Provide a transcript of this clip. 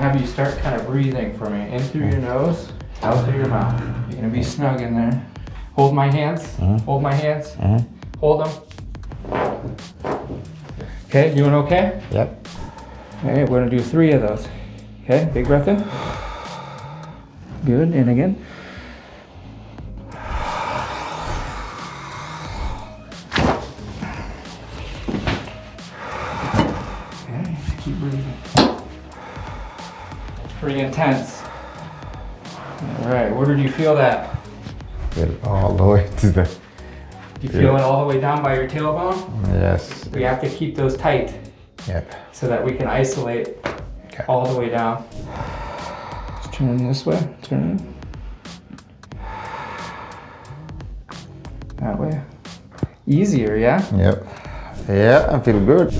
have you start kind of breathing for me. In through your nose, out through your mouth. You're gonna be snug in there. Hold my hands. Hold my hands. Hold them. Okay, doing okay? Yep. Okay, we're gonna do 3 of those. Okay, big breath in. Good, and again. Okay, keep breathing. It's pretty intense. All right, where did you feel that? All the way to the... You feel it all the way down by your tailbone? Yes. We have to keep those tight. Yep. So that we can isolate all the way down. Just turn this way, turn. That way. Easier, yeah? Yep. Yeah, I feel good.